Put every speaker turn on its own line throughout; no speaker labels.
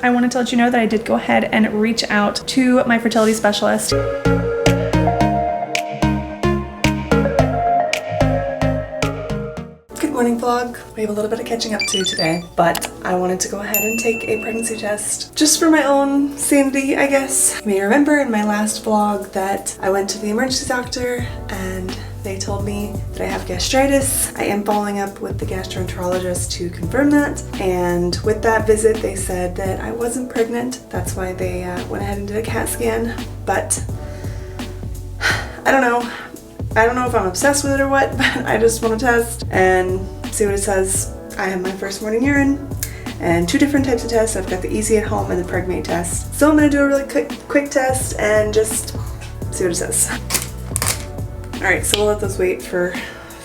I wanted to let you know that I did go ahead and reach out to my fertility specialist. Good morning vlog. We have a little bit of catching up to do today, but I wanted to go ahead and take a pregnancy test just for my own sanity, I guess. You may remember in my last vlog that I went to the emergency doctor and they told me that I have gastritis. I am following up with the gastroenterologist to confirm that, and with that visit they said that I wasn't pregnant. That's why they went ahead and did a CAT scan, but I don't know. I don't know if I'm obsessed with it or what, but I just want to test and see what it says. I have my first morning urine and 2 different types of tests. I've got the easy at home and the Preg-Mate test. So I'm going to do a really quick test and just see what it says. Alright, so we'll let those wait for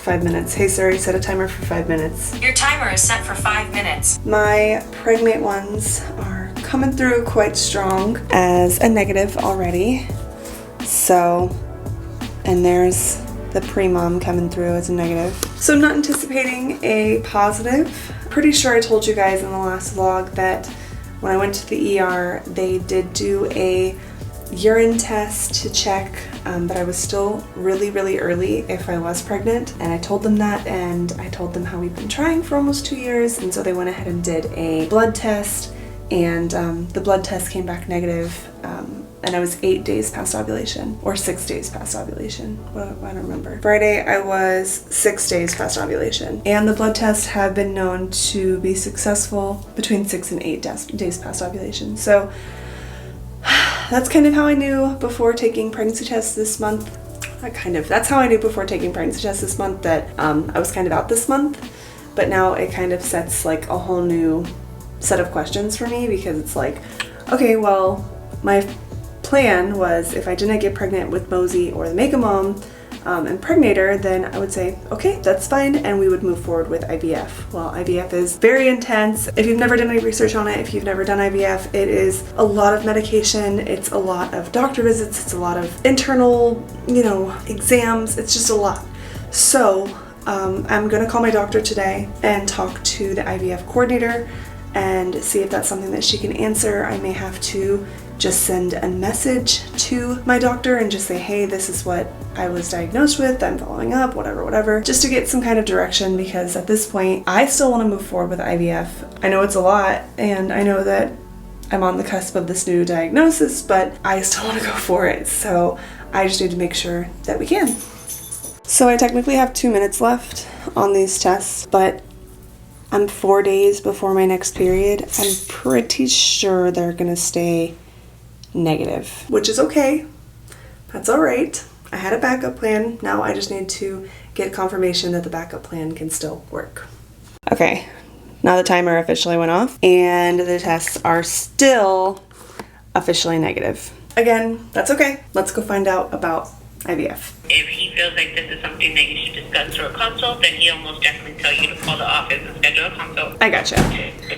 5 minutes. Hey Siri, set a timer for 5 minutes.
Your timer is set for 5 minutes.
My Preg-Mate ones are coming through quite strong as a negative already. So, and there's the pre-mom coming through as a negative. So I'm not anticipating a positive. Pretty sure I told you guys in the last vlog that when I went to the ER, they did do a urine test to check that I was still really early if I was pregnant, and I told them that, and I told them how we've been trying for almost 2 years, and so they went ahead and did a blood test, and the blood test came back negative, and I was 8 days past ovulation, or 6 days past ovulation. I don't remember. Friday I was 6 days past ovulation, and the blood tests have been known to be successful between 6 and 8 days past ovulation. So that's kind of how I knew before taking pregnancy tests this month. That's how I knew before taking pregnancy tests this month that I was kind of out this month. But now it kind of sets like a whole new set of questions for me, because it's like, okay, well, my plan was if I didn't get pregnant with Mosey or the Make-A-Mom impregnator, then I would say, okay, that's fine, and we would move forward with IVF. Well, IVF is very intense. If you've never done any research on it, if you've never done IVF, it is a lot of medication, it's a lot of doctor visits, it's a lot of internal, exams, it's just a lot. So I'm gonna call my doctor today and talk to the IVF coordinator and see if that's something that she can answer. I may have to just send a message to my doctor and just say, hey, this is what I was diagnosed with, I'm following up, whatever, just to get some kind of direction, because at this point, I still want to move forward with IVF. I know it's a lot, and I know that I'm on the cusp of this new diagnosis, but I still want to go for it, so I just need to make sure that we can. So I technically have 2 minutes left on these tests, but I'm 4 days before my next period. I'm pretty sure they're gonna stay negative, which is okay. That's all right. I had a backup plan. Now I just need to get confirmation that the backup plan can still work. Okay, now the timer officially went off and the tests are still officially negative. Again, that's okay. Let's go find out about IVF.
If he feels like this is something that you should discuss through a consult, then he'll most definitely tell you to call the office and schedule a consult.
I gotcha.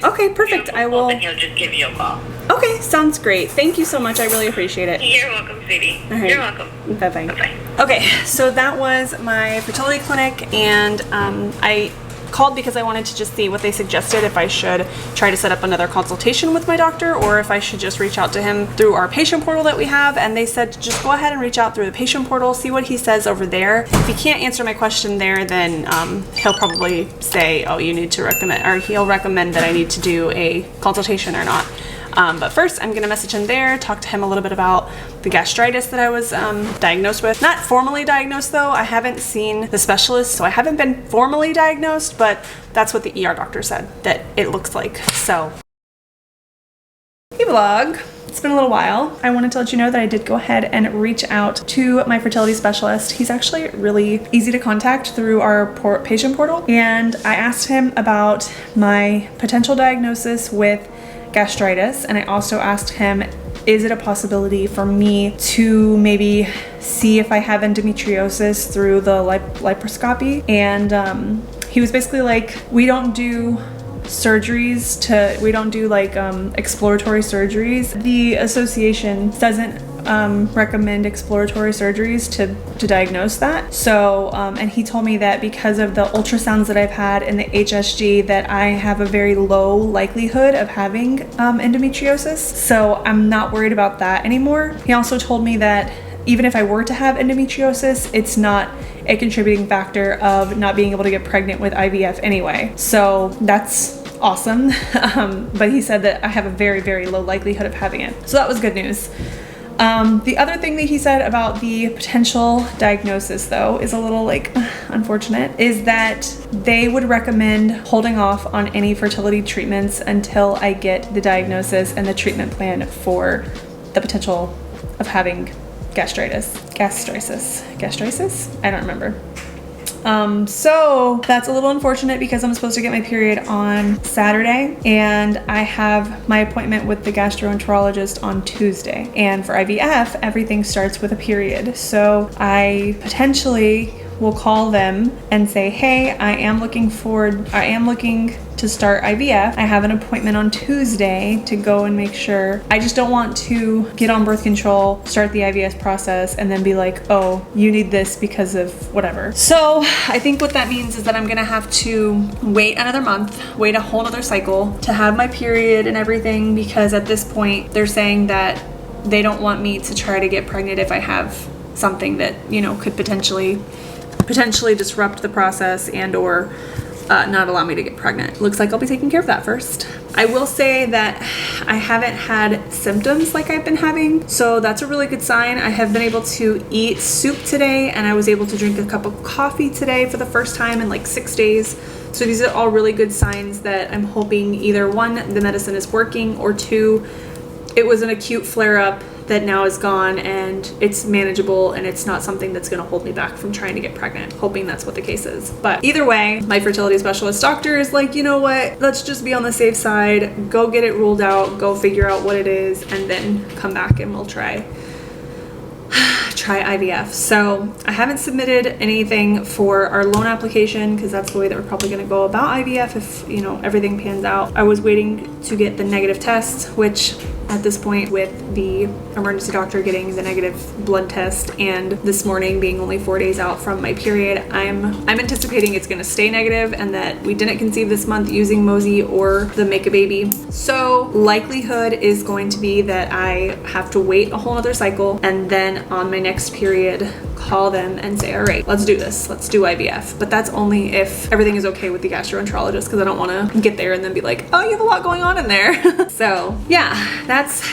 Okay, perfect. I will.
Then he'll just give you a call.
Okay, sounds great. Thank you so much. I really appreciate it.
You're welcome, sweetie.
All right.
You're welcome.
Bye-bye.
Bye-bye.
Okay, so that was my fertility clinic, and I called because I wanted to just see what they suggested, if I should try to set up another consultation with my doctor or if I should just reach out to him through our patient portal that we have. And they said just go ahead and reach out through the patient portal, see what he says over there. If he can't answer my question there, then he'll probably say, oh, you need to recommend, or he'll recommend that I need to do a consultation or not. But first I'm gonna message him there, talk to him a little bit about the gastritis that I was diagnosed with. Not formally diagnosed though, I haven't seen the specialist, so I haven't been formally diagnosed, but that's what the ER doctor said that it looks like, so. Hey vlog, it's been a little while. I wanted to let you know that I did go ahead and reach out to my fertility specialist. He's actually really easy to contact through our patient portal, and I asked him about my potential diagnosis with gastritis, and I also asked him, is it a possibility for me to maybe see if I have endometriosis through the laparoscopy? And he was basically like, we don't do surgeries we don't do like exploratory surgeries. The association doesn't
recommend exploratory surgeries to diagnose that. So, and he told me that because of the ultrasounds that I've had and the HSG, that I have a very low likelihood of having endometriosis. So I'm not worried about that anymore. He also told me that even if I were to have endometriosis, it's not a contributing factor of not being able to get pregnant with IVF anyway. So that's awesome. But he said that I have a very, very low likelihood of having it. So that was good news. The other thing that he said about the potential diagnosis, though, is a little like unfortunate, is that they would recommend holding off on any fertility treatments until I get the diagnosis and the treatment plan for the potential of having gastritis. I don't remember. So that's a little unfortunate because I'm supposed to get my period on Saturday and I have my appointment with the gastroenterologist on Tuesday. And for IVF, everything starts with a period. So I potentially will call them and say, hey, I am looking to start IVF. I have an appointment on Tuesday to go and make sure. I just don't want to get on birth control, start the IVF process, and then be like, oh, you need this because of whatever. So I think what that means is that I'm gonna have to wait another month, wait a whole nother cycle to have my period and everything, because at this point they're saying that they don't want me to try to get pregnant if I have something that, you know, could potentially disrupt the process and or not allow me to get pregnant. Looks like I'll be taking care of that first. I will say that I haven't had symptoms like I've been having, so that's a really good sign. I have been able to eat soup today and I was able to drink a cup of coffee today for the first time in like 6 days. So these are all really good signs that I'm hoping either one, the medicine is working, or two, it was an acute flare-up that now is gone and it's manageable and it's not something that's going to hold me back from trying to get pregnant. Hoping that's what the case is. But either way, my fertility specialist doctor is like, you know what, let's just be on the safe side, go get it ruled out, go figure out what it is, and then come back and we'll try IVF. So I haven't submitted anything for our loan application because that's the way that we're probably going to go about IVF if, you know, everything pans out. I was waiting to get the negative test, which at this point, with the emergency doctor getting the negative blood test and this morning being only 4 days out from my period, I'm anticipating it's going to stay negative and that we didn't conceive this month using Mosey or the Make a Baby. So likelihood is going to be that I have to wait a whole other cycle and then on my next period call them and say, all right, let's do this, let's do IVF. But that's only if everything is okay with the gastroenterologist, because I don't want to get there and then be like, oh, you have a lot going on in there. So yeah, that's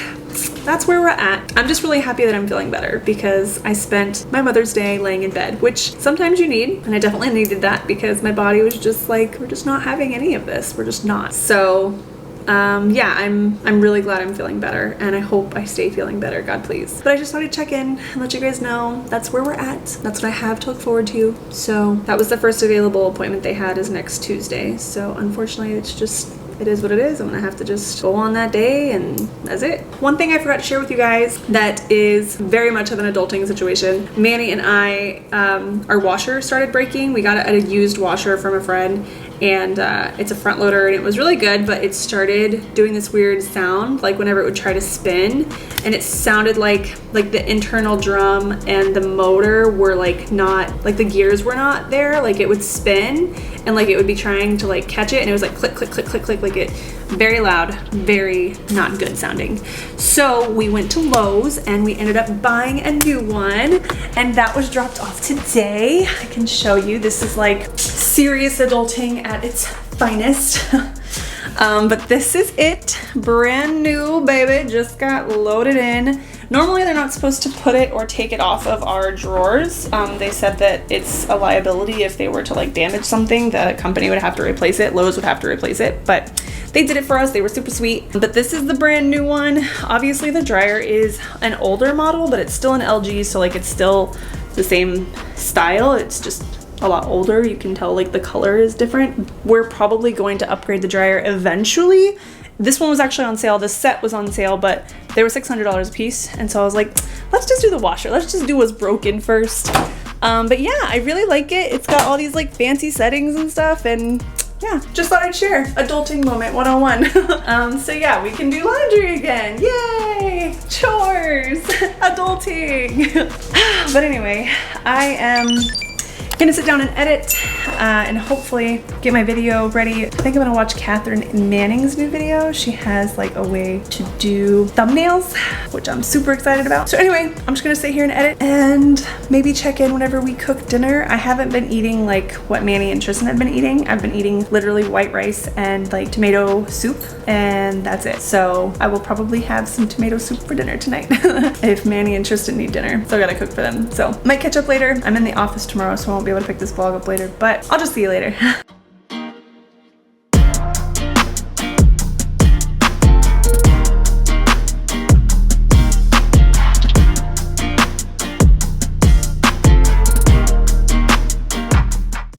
where we're at. I'm just really happy that I'm feeling better because I spent my Mother's Day laying in bed, which sometimes you need, and I definitely needed that because my body was just like, we're just not having any of this, we're just not. So yeah, I'm really glad I'm feeling better and I hope I stay feeling better, God please. But I just wanted to check in and let you guys know that's where we're at. That's what I have to look forward to. So that was the first available appointment they had, is next Tuesday. So unfortunately it is what it is. I'm gonna have to just go on that day and that's it. One thing I forgot to share with you guys that is very much of an adulting situation. Manny and I, our washer started breaking. We got a used washer from a friend and it's a front loader and it was really good, but it started doing this weird sound like whenever it would try to spin, and it sounded like the internal drum and the motor were like not, like the gears were not there, like it would spin and like it would be trying to like catch it and it was like click click click click click, like it, very loud, very not good sounding. So we went to Lowe's and we ended up buying a new one and that was dropped off today. I can show you, this is like serious adulting at its finest. But this is it, brand new baby, just got loaded in. Normally they're not supposed to put it or take it off of our drawers. They said that it's a liability if they were to like damage something, the company would have to replace it, Lowe's would have to replace it, but they did it for us, they were super sweet. But this is the brand new one. Obviously the dryer is an older model, but it's still an LG, so like it's still the same style, it's just a lot older. You can tell like the color is different. We're probably going to upgrade the dryer eventually. This one was actually on sale, this set was on sale, but they were $600 a piece, and so I was like, let's just do the washer, let's just do what's broken first. But yeah, I really like it. It's got all these like fancy settings and stuff, and yeah, just thought I'd share. Adulting moment 101. So yeah, we can do laundry again. Yay! Chores! adulting. But anyway, I am gonna sit down and edit and hopefully get my video ready. I think I'm gonna watch Catherine Manning's new video. She has like a way to do thumbnails, which I'm super excited about. So anyway, I'm just gonna sit here and edit and maybe check in whenever we cook dinner. I haven't been eating like what Manny and Tristan have been eating. I've been eating literally white rice and like tomato soup, and that's it. So I will probably have some tomato soup for dinner tonight if Manny and Tristan need dinner. So I gotta cook for them. So might catch up later. I'm in the office tomorrow, so I won't be able to pick this vlog up later, but I'll just see you later.